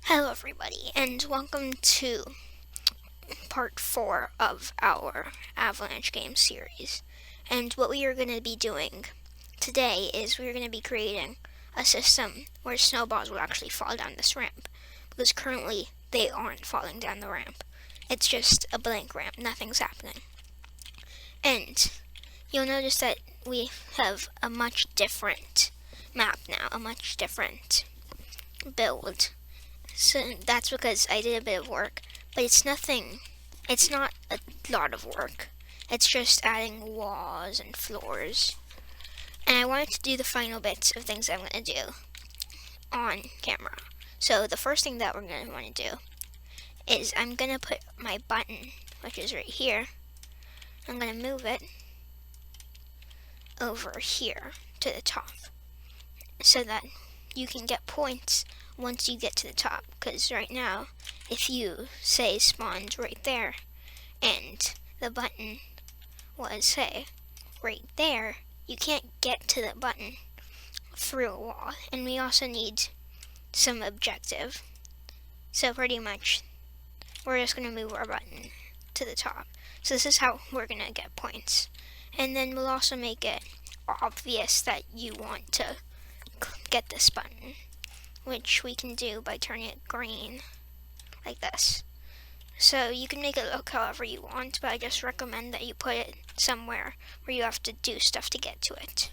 Hello everybody, and welcome to part 4 of our Avalanche game series. And what we are going to be doing today is we're going to be creating a system where snowballs will actually fall down this ramp. Because currently they aren't falling down the ramp. It's just a blank ramp, nothing's happening. And you'll notice that we have a much different map now, a much different build. So that's because I did a bit of work, but it's not a lot of work. It's just adding walls and floors. And I wanted to do the final bits of things I'm going to do on camera. So the first thing that we're going to want to do is I'm going to put my button, which is right here. I'm going to move it over here to the top so that you can get points once you get to the top, because right now if you say spawned right there and the button was say right there, you can't get to the button through a wall. And we also need some objective, so pretty much we're just going to move our button to the top. So this is how we're going to get points. And then we'll also make it obvious that you want to get this button, which we can do by turning it green, like this. So you can make it look however you want, but I just recommend that you put it somewhere where you have to do stuff to get to it.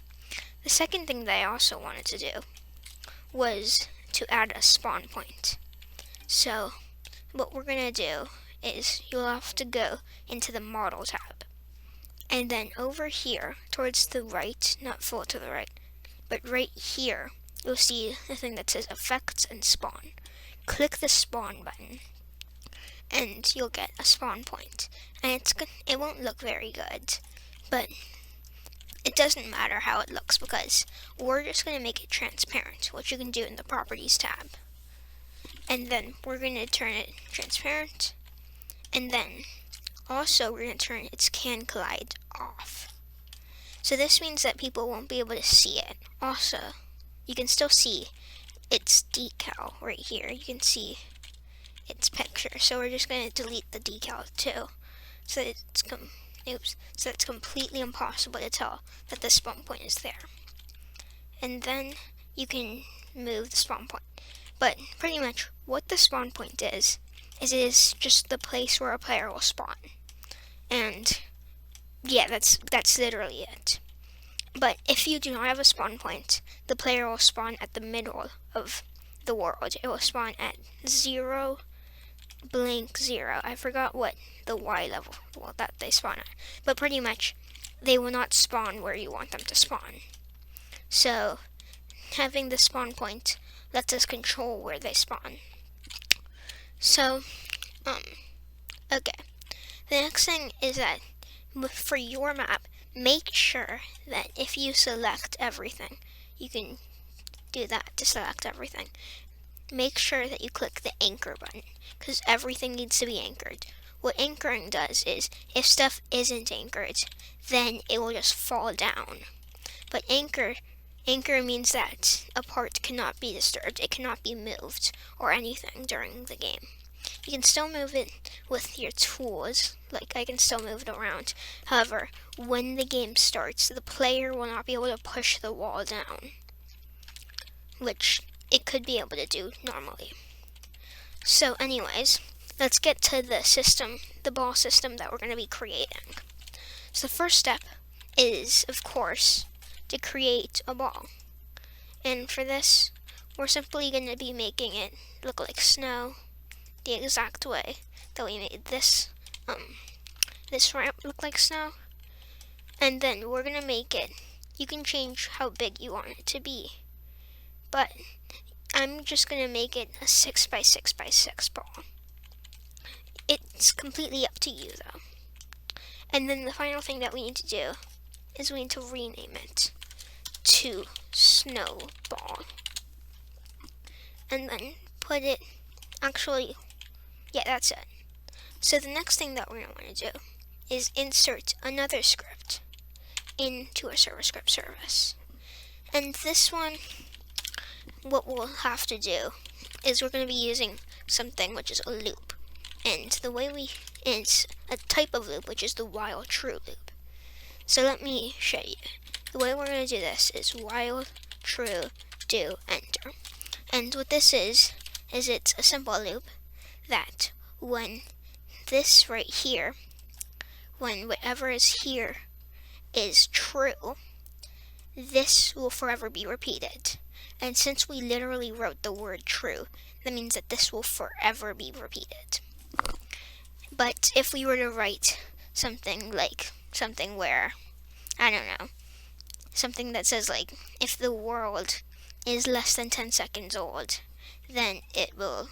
The second thing that I also wanted to do was to add a spawn point. So what we're going to do is you'll have to go into the model tab. And then over here, towards the right, not full to the right, but right here, you'll see the thing that says Effects and Spawn. Click the Spawn button, and you'll get a spawn point. And it won't look very good, but it doesn't matter how it looks because we're just going to make it transparent, which you can do in the Properties tab. And then we're going to turn it transparent, and then also we're going to turn its Can Collide off. So this means that people won't be able to see it. Also, you can still see its decal right here. You can see its picture. So we're just going to delete the decal too, so that it's completely impossible to tell that the spawn point is there. And then you can move the spawn point. But pretty much what the spawn point is it is just the place where a player will spawn. And yeah, that's literally it. But if you do not have a spawn point, the player will spawn at the middle of the world. It will spawn at 0, blank 0. I forgot what the Y level that they spawn at. But pretty much, they will not spawn where you want them to spawn. So, having the spawn point lets us control where they spawn. So, okay. The next thing is that for your map, make sure that if you select everything, you can do that to select everything. Make sure that you click the anchor button, because everything needs to be anchored. What anchoring does is, if stuff isn't anchored, then it will just fall down. But anchor means that a part cannot be disturbed, it cannot be moved, or anything during the game. You can still move it with your tools, like I can still move it around. However, when the game starts, the player will not be able to push the wall down, which it could be able to do normally. So anyways, let's get to the ball system that we're going to be creating. So the first step is, of course, to create a ball. And for this, we're simply going to be making it look like snow, the exact way that we made this ramp look like snow. And then we're gonna make it, you can change how big you want it to be, but I'm just gonna make it a 6x6x6 ball. It's completely up to you though. And then the final thing that we need to do is we need to rename it to Snowball. And then put it, actually, yeah, that's it. So the next thing that we're going to want to do is insert another script into a server script service. And this one, what we'll have to do is we're going to be using something which is a loop. And the way it's a type of loop, which is the while true loop. So let me show you. The way we're going to do this is while true do enter. And what this is it's a simple loop that when this right here, when whatever is here is true, this will forever be repeated. And since we literally wrote the word true, that means that this will forever be repeated. But if we were to write something where, I don't know, something that says like, if the world is less than 10 seconds old, then it will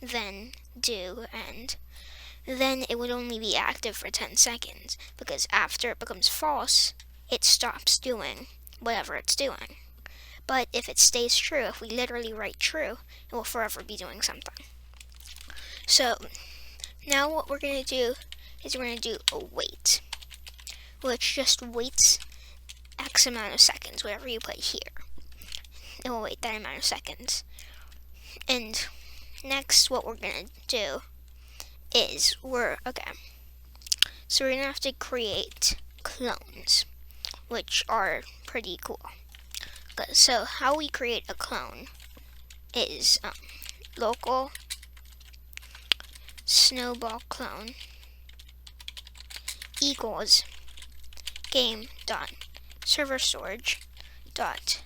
then do, and then it would only be active for 10 seconds, because after it becomes false, it stops doing whatever it's doing. But if it stays true, if we literally write true, it will forever be doing something. So now what we're going to do is we're going to do a wait, which just waits X amount of seconds, whatever you put here. It will wait that amount of seconds. And next what we're going to do is so we're going to have to create clones, which are pretty cool. So how we create a clone is local snowball clone equals game dot server storage dot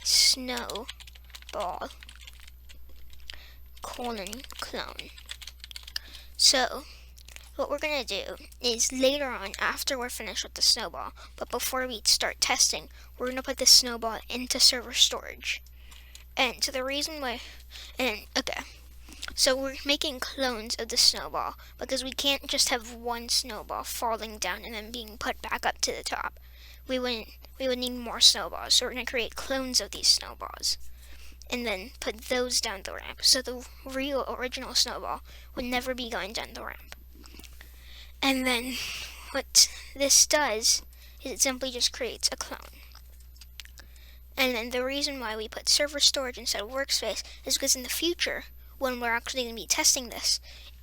snowball clone. So what we're going to do is later on, after we're finished with the snowball, but before we start testing, we're going to put the snowball into server storage. And so the reason why, so we're making clones of the snowball because we can't just have one snowball falling down and then being put back up to the top. We would need more snowballs, so we're going to create clones of these snowballs and then put those down the ramp. So the real original snowball would never be going down the ramp. And then what this does is it simply just creates a clone. And then the reason why we put server storage instead of workspace is because in the future, when we're actually going to be testing this,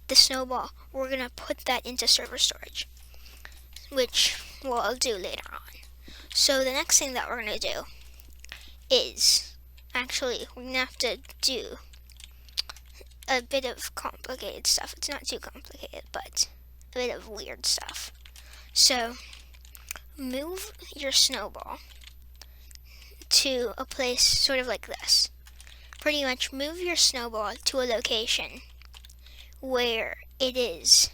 the snowball, we're going to put that into server storage, which we'll do later on. So the next thing that we're going to do is, actually, we're going to have to do a bit of complicated stuff. It's not too complicated, but a bit of weird stuff. So move your snowball to a place sort of like this. Pretty much move your snowball to a location where it is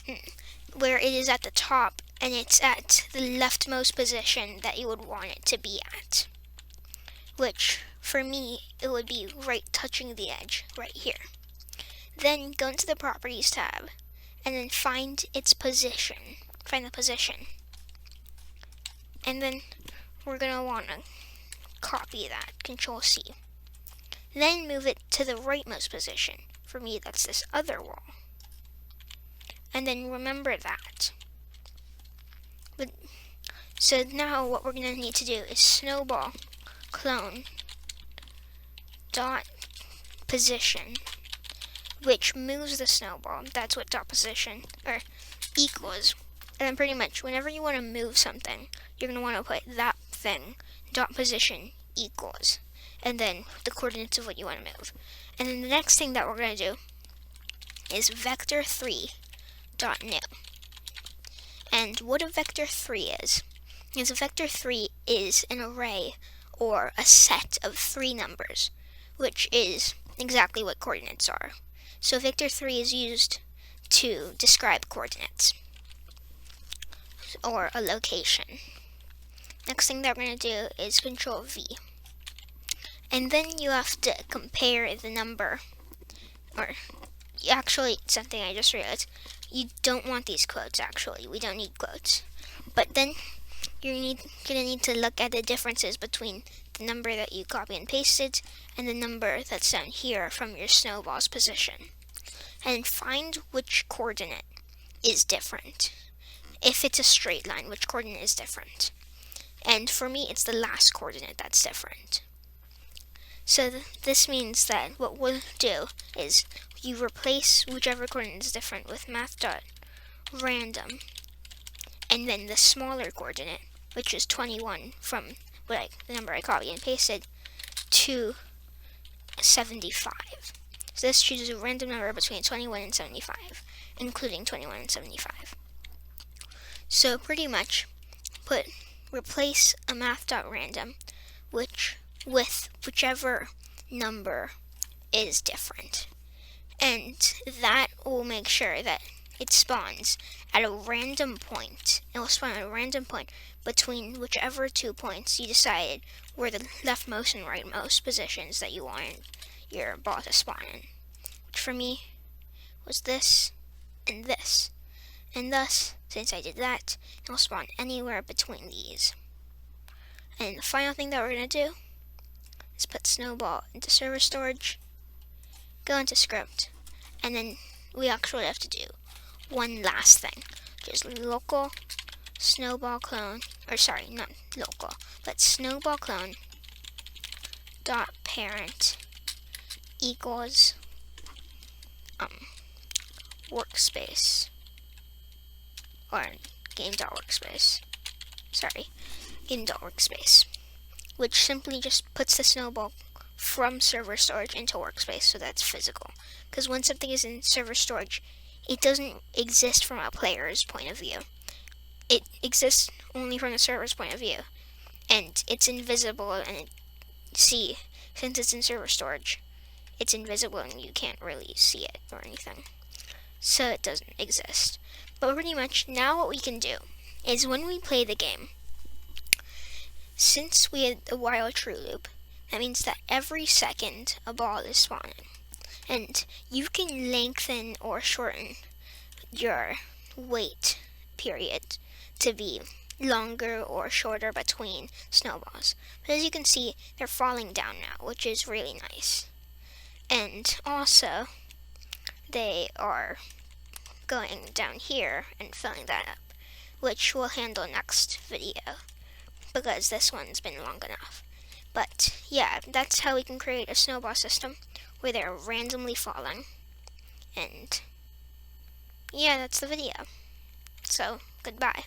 at the top and it's at the leftmost position that you would want it to be at, which for me it would be right touching the edge right here. Then go into the properties tab and then find its position. Find the position. And then we're going to want to copy that, Control-C. Then move it to the rightmost position. For me, that's this other wall. And then remember that. So now what we're going to need to do is snowball clone dot position, which moves the snowball. That's what dot position or equals. And then pretty much whenever you want to move something, you're going to want to put that thing dot position equals, and then the coordinates of what you want to move. And then the next thing that we're going to do is vector3 dot new. And what a vector3 is a vector3 is an array or a set of 3 numbers, which is exactly what coordinates are. So vector3 is used to describe coordinates or a location. Next thing that we're going to do is Control-V. And then you have to compare the number, or actually, something I just realized, you don't want these quotes actually, we don't need quotes. But then you're going to need to look at the differences between the number that you copy and pasted and the number that's down here from your snowball's position. And find which coordinate is different. If it's a straight line, which coordinate is different. And for me, it's the last coordinate that's different. So this means that what we'll do is you replace whichever coordinate is different with math.random, and then the smaller coordinate, which is 21 from the number I copied and pasted, to 75. So this chooses a random number between 21 and 75, including 21 and 75. So pretty much, replace a math.random with whichever number is different, and that will make sure that it spawns at a random point. It will spawn at a random point between whichever 2 points you decided were the leftmost and rightmost positions that you wanted your ball to spawn in, which for me was this and this. And thus, since I did that, it will spawn anywhere between these. And the final thing that we're going to do is put Snowball into server storage, go into script, and then we actually have to do one last thing, which is local snowball clone, or sorry, not local, but snowball clone dot parent equals workspace, or game.workspace, which simply just puts the snowball from server storage into workspace, so that's physical. Because when something is in server storage, it doesn't exist from a player's point of view. It exists only from the server's point of view, and it's invisible, and since it's in server storage, it's invisible and you can't really see it or anything. So it doesn't exist. But pretty much now what we can do is when we play the game, since we had the while true loop, that means that every second a ball is spawning. And you can lengthen or shorten your wait period to be longer or shorter between snowballs. But as you can see, they're falling down now, which is really nice. And also, they are going down here and filling that up, which we'll handle next video, because this one's been long enough. But yeah, that's how we can create a snowball system where they're randomly falling. And yeah, that's the video. So, goodbye.